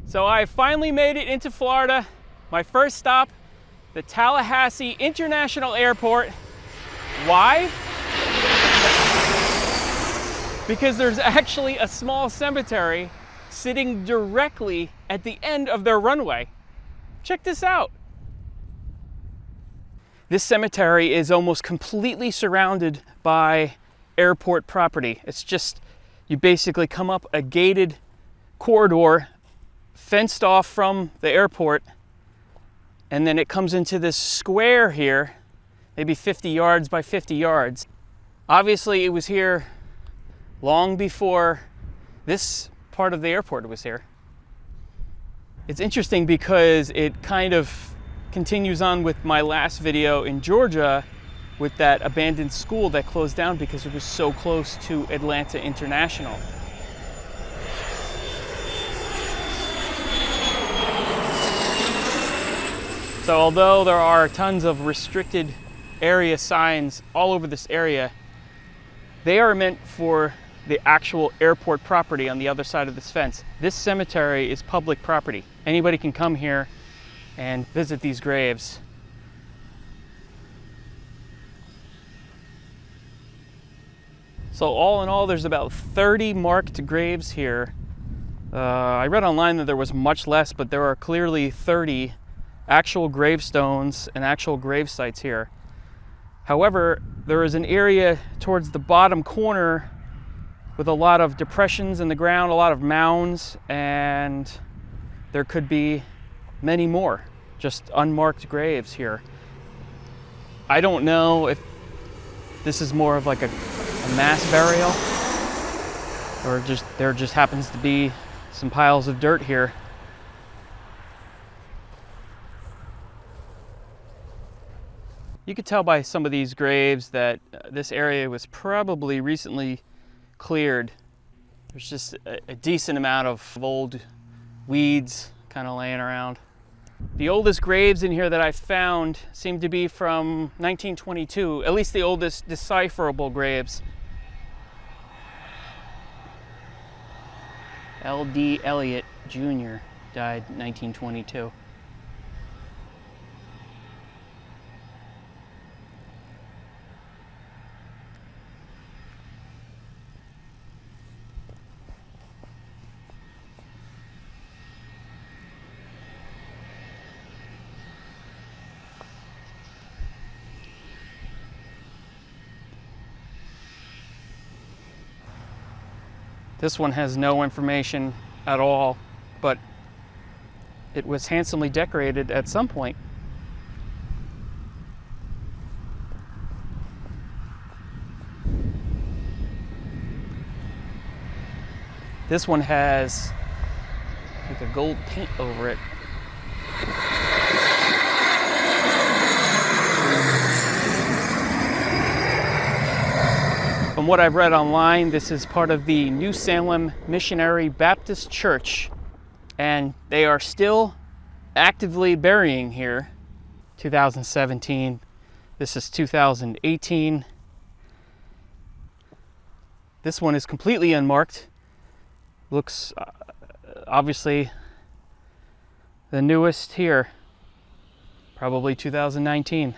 So I finally made it into Florida. My first stop, the Tallahassee International Airport. Why? Because there's actually a small cemetery sitting directly at the end of their runway. Check this out. This cemetery is almost completely surrounded by airport property. It's just, you basically come up a gated corridor fenced off from the airport, and then it comes into this square here, maybe 50 yards by 50 yards. Obviously it was here long before this part of the airport was here. It's interesting because it kind of continues on with my last video in Georgia with that abandoned school that closed down because it was so close to Atlanta International. So although there are tons of restricted area signs all over this area, they are meant for the actual airport property on the other side of this fence. This cemetery is public property. Anybody can come here and visit these graves. So all in all, there's about 30 marked graves here. I read online that there was much less, but there are clearly 30 actual gravestones and actual grave sites here. However, there is an area towards the bottom corner with a lot of depressions in the ground, a lot of mounds, and there could be many more just unmarked graves here. I don't know if this is more of like a mass burial, or just there just happens to be some piles of dirt here. You could tell by some of these graves that this area was probably recently cleared. There's just a decent amount of old weeds kind of laying around. The oldest graves in here that I found seem to be from 1922, at least the oldest decipherable graves. L.D. Elliott Jr. died in 1922. This one has no information at all, but it was handsomely decorated at some point. This one has like a gold paint over it. From what I've read online, this is part of the New Salem Missionary Baptist Church, and they are still actively burying here. 2017, this is 2018. This one is completely unmarked. Looks obviously the newest here, probably 2019.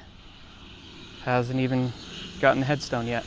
Hasn't even gotten a headstone yet.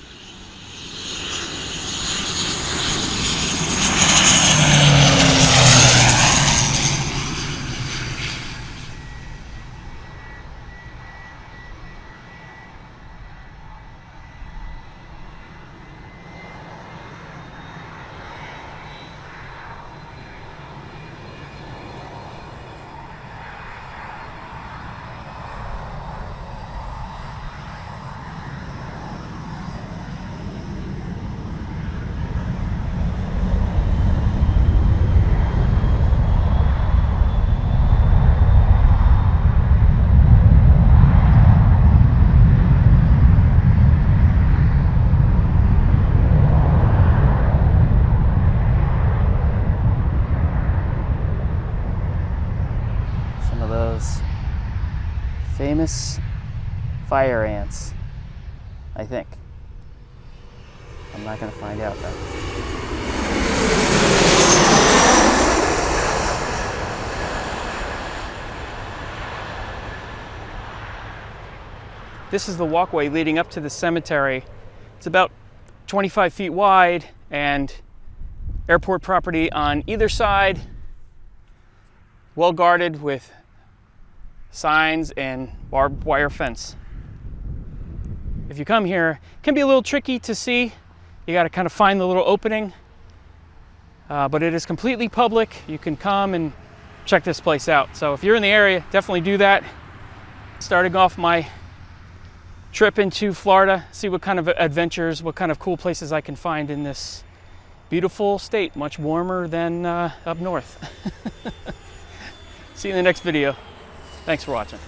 Famous fire ants, I think. I'm not going to find out though. This is the walkway leading up to the cemetery. It's about 25 feet wide and airport property on either side, well guarded with signs and barbed wire fence. If you come here, it can be a little tricky to see. You got to kind of find the little opening, but it is completely public. You can come and check this place out. So if you're in the area, definitely do that. Starting off my trip into Florida, see what kind of adventures, what kind of cool places I can find in this beautiful state, much warmer than up north. See you in the next video. Thanks for watching.